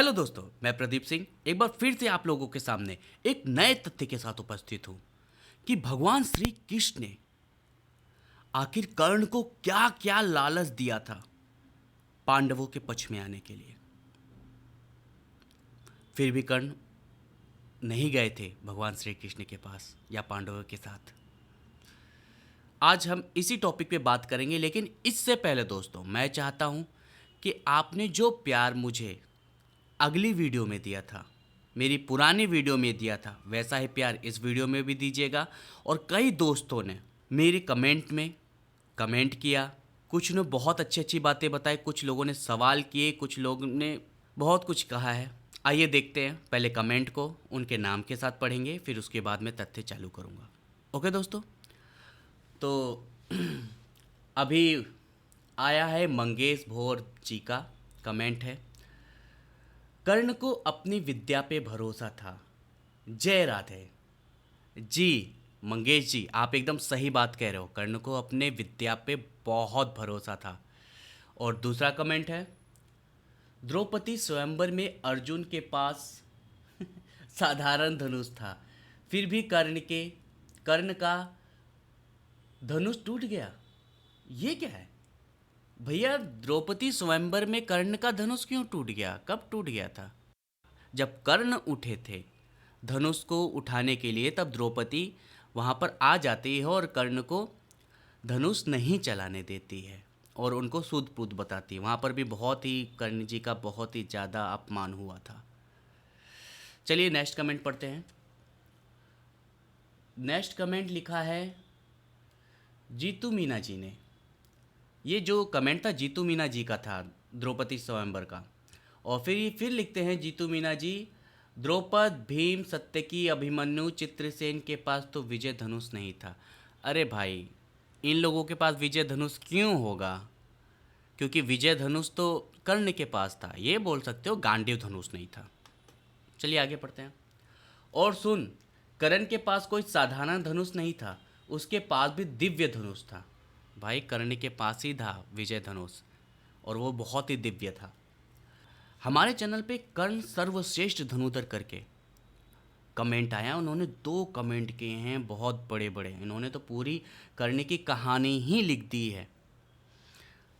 Hello दोस्तों, मैं प्रदीप सिंह एक बार फिर से आप लोगों के सामने एक नए तथ्य के साथ उपस्थित हूँ कि भगवान श्री कृष्ण ने आखिर कर्ण को क्या क्या लालच दिया था पांडवों के पक्ष में आने के लिए। फिर भी कर्ण नहीं गए थे भगवान श्री कृष्ण के पास या पांडवों के साथ। आज हम इसी टॉपिक पे बात करेंगे, लेकिन इससे पहले दोस्तों मैं चाहता हूँ कि आपने जो प्यार मुझे अगली वीडियो में दिया था, मेरी पुरानी वीडियो में दिया था, वैसा ही प्यार इस वीडियो में भी दीजिएगा। और कई दोस्तों ने मेरे कमेंट में कमेंट किया, कुछ ने बहुत अच्छी अच्छी बातें बताई, कुछ लोगों ने सवाल किए, कुछ लोगों ने बहुत कुछ कहा है। आइए देखते हैं, पहले कमेंट को उनके नाम के साथ पढ़ेंगे, फिर उसके बाद मैं तथ्य चालू करूँगा। ओके दोस्तों, तो अभी आया है मंगेश भोर जी का कमेंट है। कर्ण को अपनी विद्या पे भरोसा था। जय राधे। जी मंगेश जी, आप एकदम सही बात कह रहे हो, कर्ण को अपने विद्या पे बहुत भरोसा था। और दूसरा कमेंट है, द्रौपदी स्वयंवर में अर्जुन के पास साधारण धनुष था, फिर भी कर्ण का धनुष टूट गया। ये क्या है भैया? द्रौपदी स्वयंवर में कर्ण का धनुष क्यों टूट गया? कब टूट गया था? जब कर्ण उठे थे धनुष को उठाने के लिए, तब द्रौपदी वहाँ पर आ जाती है और कर्ण को धनुष नहीं चलाने देती है और उनको सूद पूत बताती है। वहाँ पर भी बहुत ही कर्ण जी का बहुत ही ज़्यादा अपमान हुआ था। चलिए नेक्स्ट कमेंट पढ़ते हैं। नेक्स्ट कमेंट लिखा है जीतू मीना जी ने। ये जो कमेंट था जीतू मीना जी का था, द्रौपदी स्वयंवर का। और फिर लिखते हैं जीतू मीना जी, द्रौपद भीम सत्यकी अभिमन्यु चित्रसेन के पास तो विजय धनुष नहीं था। अरे भाई, इन लोगों के पास विजय धनुष क्यों होगा? क्योंकि विजय धनुष तो कर्ण के पास था। ये बोल सकते हो गांडीव धनुष नहीं था। चलिए आगे पढ़ते हैं। और सुन, कर्ण के पास कोई साधारण धनुष नहीं था, उसके पास भी दिव्य धनुष था। भाई कर्ण के पास ही था विजय धनुष, और वो बहुत ही दिव्य था। हमारे चैनल पे कर्ण सर्वश्रेष्ठ धनुधर करके कमेंट आया, उन्होंने 2 कमेंट किए हैं बहुत बड़े बड़े। इन्होंने तो पूरी कर्ण की कहानी ही लिख दी है।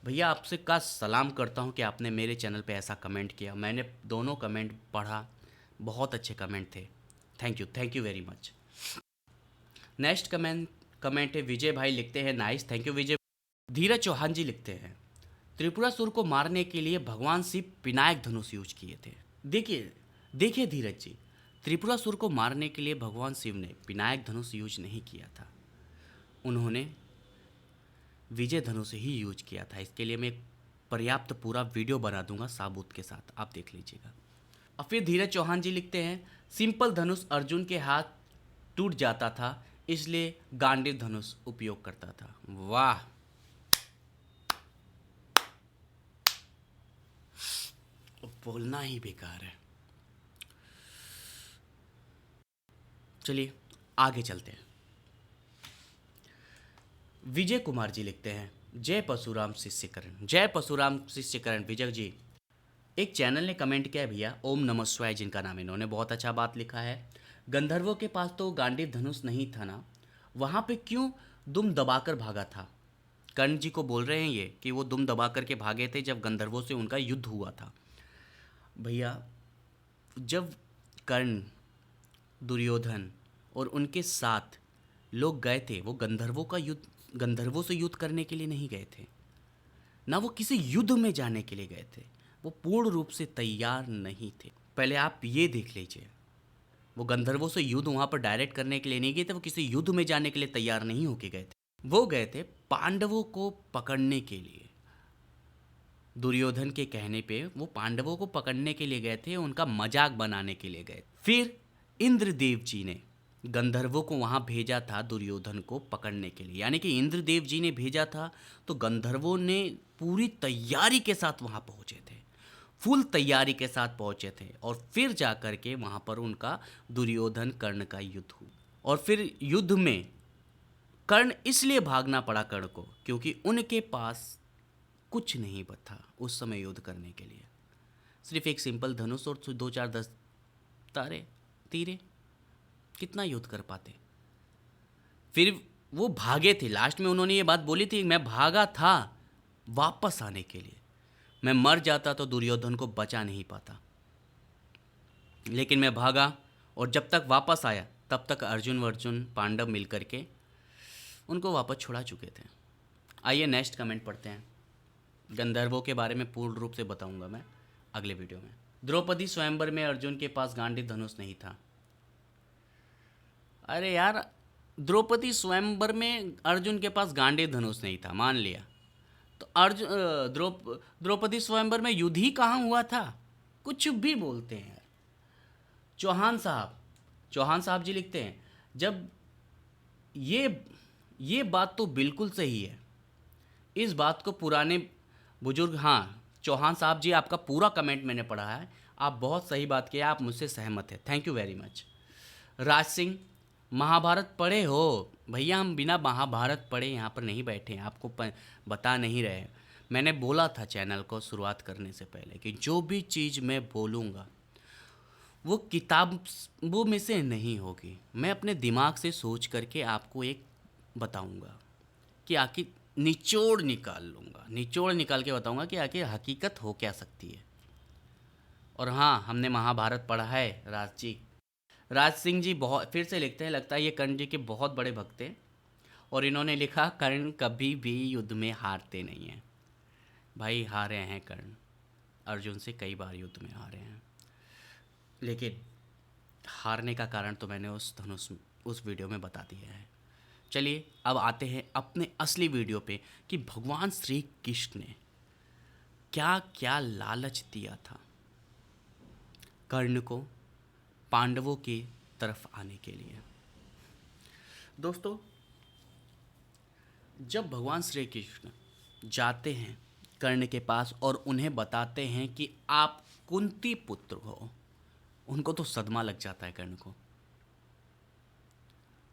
भैया आपसे का सलाम करता हूँ कि आपने मेरे चैनल पे ऐसा कमेंट किया। मैंने दोनों कमेंट पढ़ा, बहुत अच्छे कमेंट थे। Thank you very much. Next comment है विजय भाई लिखते हैं, नाइस, थैंक यू विजय। धीरज चौहान जी लिखते हैं, त्रिपुरासुर को मारने के लिए भगवान शिव विनायक धनुष यूज किए थे। देखिए धीरज जी, त्रिपुरासुर को मारने के लिए भगवान शिव ने विनायक धनुष यूज नहीं किया था, उन्होंने विजय धनुष ही यूज किया था। इसके लिए मैं एक पर्याप्त पूरा वीडियो बना दूंगा साबूत के साथ, आप देख लीजिएगा। और फिर धीरज चौहान जी लिखते हैं, सिंपल धनुष अर्जुन के हाथ टूट जाता था, इसलिए गांडीव धनुष उपयोग करता था। वाह, बोलना ही बेकार है। चलिए आगे चलते हैं। विजय कुमार जी लिखते हैं, जय परशुराम शिष्यकरण। जय परशुराम शिष्यकरण। विजय जी, एक चैनल ने कमेंट किया है भैया, ओम नमः शिवाय जिनका नाम है, इन्होंने बहुत अच्छा बात लिखा है। गंधर्वों के पास तो गांडीव धनुष नहीं था ना, वहाँ पे क्यों दुम दबाकर भागा था? कर्ण जी को बोल रहे हैं ये कि वो दुम दबा करके भागे थे जब गंधर्वों से उनका युद्ध हुआ था। भैया जब कर्ण, दुर्योधन और उनके साथ लोग गए थे, वो गंधर्वों से युद्ध करने के लिए नहीं गए थे ना, वो किसी युद्ध में जाने के लिए गए थे। वो पूर्ण रूप से तैयार नहीं थे। पहले आप ये देख लीजिए, वो गंधर्वों से युद्ध वहाँ पर डायरेक्ट करने के लिए नहीं गए थे, वो किसी युद्ध में जाने के लिए तैयार नहीं होके गए थे। वो गए थे पांडवों को पकड़ने के लिए। दुर्योधन के कहने पे वो पांडवों को पकड़ने के लिए गए थे, उनका मजाक बनाने के लिए गए। फिर इंद्रदेव जी ने गंधर्वों को वहाँ भेजा था दुर्योधन को पकड़ने के लिए, यानी कि इंद्रदेव जी ने भेजा था, तो गंधर्वों ने पूरी तैयारी के साथ वहाँ पहुँचे थे, फुल तैयारी के साथ पहुँचे थे। और फिर जा कर के वहाँ पर उनका दुर्योधन कर्ण का युद्ध हुआ। और फिर युद्ध में कर्ण इसलिए भागना पड़ा कर्ण को, क्योंकि उनके पास कुछ नहीं था उस समय युद्ध करने के लिए, सिर्फ एक सिंपल धनुष और 2-4 10 तारे तीरे कितना युद्ध कर पाते। फिर वो भागे थे, लास्ट में उन्होंने ये बात बोली थी, मैं भागा था वापस आने के लिए, मैं मर जाता तो दुर्योधन को बचा नहीं पाता, लेकिन मैं भागा और जब तक वापस आया तब तक अर्जुन पांडव मिल करके उनको वापस छुड़ा चुके थे। आइए नेक्स्ट कमेंट पढ़ते हैं। गंधर्वों के बारे में पूर्ण रूप से बताऊंगा मैं अगले वीडियो में। द्रौपदी स्वयंवर में अर्जुन के पास गांडीव धनुष नहीं था। अरे यार, द्रौपदी स्वयंवर में अर्जुन के पास गांडीव धनुष नहीं था, मान लिया, तो द्रौपदी स्वयंवर में युद्ध ही कहाँ हुआ था? कुछ भी बोलते हैं यार। चौहान साहब जी लिखते हैं, जब ये बात तो बिल्कुल सही है, इस बात को पुराने बुजुर्ग, हाँ चौहान साहब जी, आपका पूरा कमेंट मैंने पढ़ा है, आप बहुत सही बात किया, आप मुझसे सहमत हैं, thank you very much. Raj Singh, Mahabharat पढ़े हो? भैया हम बिना महाभारत पढ़े यहाँ पर नहीं बैठे हैं, आपको बता नहीं रहे। मैंने बोला था चैनल को शुरुआत करने से पहले कि जो भी चीज़ मैं बोलूँगा वो किताबों में से नहीं होगी, मैं अपने दिमाग से सोच करके आपको एक बताऊँगा कि आखिर निचोड़ निकाल के बताऊँगा कि आखिर हकीकत हो क्या सकती है। और हाँ, हमने महाभारत पढ़ा है राज सिंह जी बहुत फिर से लिखते हैं, लगता है ये कर्ण जी के बहुत बड़े भक्त हैं, और इन्होंने लिखा कर्ण कभी भी युद्ध में हारते नहीं हैं। भाई हारे हैं कर्ण, अर्जुन से कई बार युद्ध में हारे हैं, लेकिन हारने का कारण तो मैंने उस वीडियो में बता दिया है। चलिए अब आते हैं अपने असली वीडियो पे कि भगवान श्री कृष्ण ने क्या क्या लालच दिया था कर्ण को पांडवों की तरफ आने के लिए। दोस्तों, जब भगवान श्री कृष्ण जाते हैं कर्ण के पास और उन्हें बताते हैं कि आप कुंती पुत्र हो, उनको तो सदमा लग जाता है, कर्ण को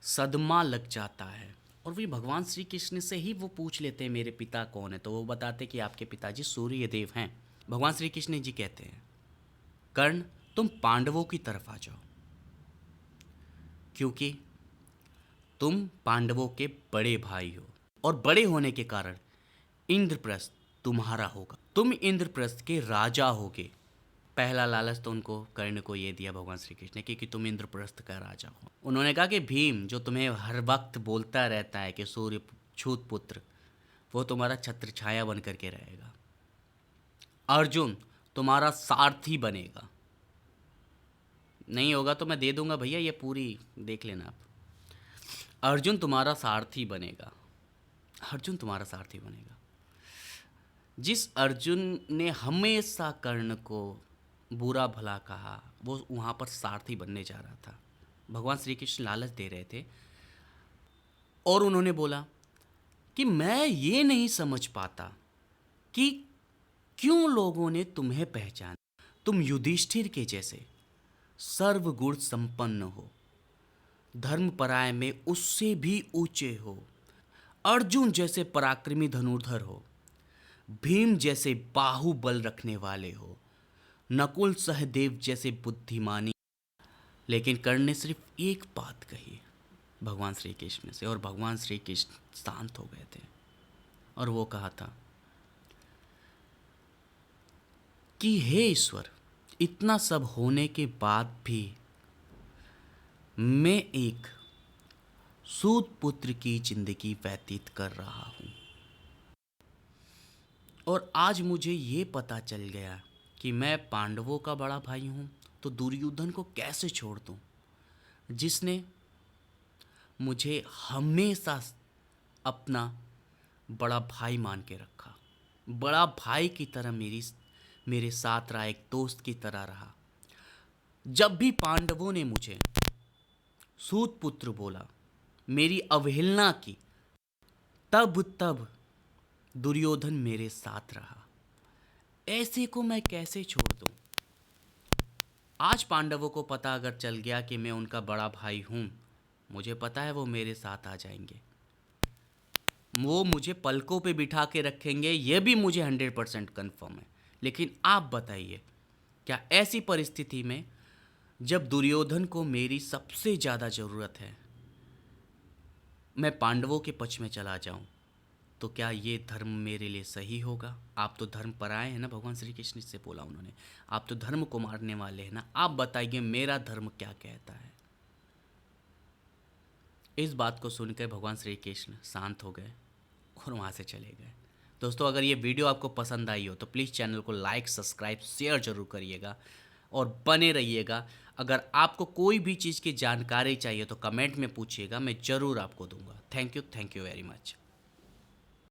सदमा लग जाता है। और वही भगवान श्री कृष्ण से ही वो पूछ लेते हैं मेरे पिता कौन है, तो वो बताते कि आपके पिताजी सूर्य देव हैं। भगवान श्री कृष्ण जी कहते हैं कर्ण तुम पांडवों की तरफ आ जाओ, क्योंकि तुम पांडवों के बड़े भाई हो और बड़े होने के कारण इंद्रप्रस्थ तुम्हारा होगा, तुम इंद्रप्रस्थ के राजा होगे। पहला लालच तो उनको कर्ण को ये दिया भगवान श्री कृष्ण ने कि तुम इंद्रप्रस्थ का राजा हो। उन्होंने कहा कि भीम जो तुम्हें हर वक्त बोलता रहता है कि सूर्य छूत पुत्र, वो तुम्हारा छत्र छाया बन करके रहेगा। अर्जुन तुम्हारा सारथी बनेगा, नहीं होगा तो मैं दे दूंगा भैया, ये पूरी देख लेना आप। अर्जुन तुम्हारा सारथी बनेगा, अर्जुन तुम्हारा सारथी बनेगा। जिस अर्जुन ने हमेशा कर्ण को बुरा भला कहा, वो वहाँ पर सारथी बनने जा रहा था। भगवान श्री कृष्ण लालच दे रहे थे और उन्होंने बोला कि मैं ये नहीं समझ पाता कि क्यों लोगों ने तुम्हें पहचाना। तुम युधिष्ठिर के जैसे सर्वगुण संपन्न हो, धर्मपराय में उससे भी ऊंचे हो, अर्जुन जैसे पराक्रमी धनुर्धर हो, भीम जैसे बाहुबल रखने वाले हो, नकुल सहदेव जैसे बुद्धिमानी। लेकिन कर्ण ने सिर्फ एक बात कही भगवान श्री कृष्ण से, और भगवान श्री कृष्ण शांत हो गए थे, और वो कहा था कि हे ईश्वर, इतना सब होने के बाद भी मैं एक सूत पुत्र की जिंदगी व्यतीत कर रहा हूँ, और आज मुझे ये पता चल गया कि मैं पांडवों का बड़ा भाई हूँ, तो दुर्योधन को कैसे छोड़ दूँ, जिसने मुझे हमेशा अपना बड़ा भाई मान के रखा, बड़ा भाई की तरह मेरे साथ रहा, एक दोस्त की तरह रहा। जब भी पांडवों ने मुझे सूत पुत्र बोला, मेरी अवहेलना की, तब दुर्योधन मेरे साथ रहा। ऐसे को मैं कैसे छोड़ दूं? आज पांडवों को पता अगर चल गया कि मैं उनका बड़ा भाई हूं, मुझे पता है वो मेरे साथ आ जाएंगे, वो मुझे पलकों पे बिठा के रखेंगे, ये भी मुझे 100% कन्फर्म है। लेकिन आप बताइए, क्या ऐसी परिस्थिति में जब दुर्योधन को मेरी सबसे ज़्यादा ज़रूरत है मैं पांडवों के पक्ष में चला जाऊं, तो क्या ये धर्म मेरे लिए सही होगा? आप तो धर्म पराये हैं ना, भगवान श्री कृष्ण से बोला उन्होंने। आप तो धर्म को मारने वाले हैं ना, आप बताइए मेरा धर्म क्या कहता है? इस बात को सुनकर भगवान श्री कृष्ण शांत हो गए और वहाँ से चले गए। दोस्तों, अगर ये वीडियो आपको पसंद आई हो तो प्लीज़ चैनल को लाइक, सब्सक्राइब, शेयर जरूर करिएगा और बने रहिएगा। अगर आपको कोई भी चीज़ की जानकारी चाहिए तो कमेंट में पूछिएगा, मैं ज़रूर आपको दूंगा। Thank you very much.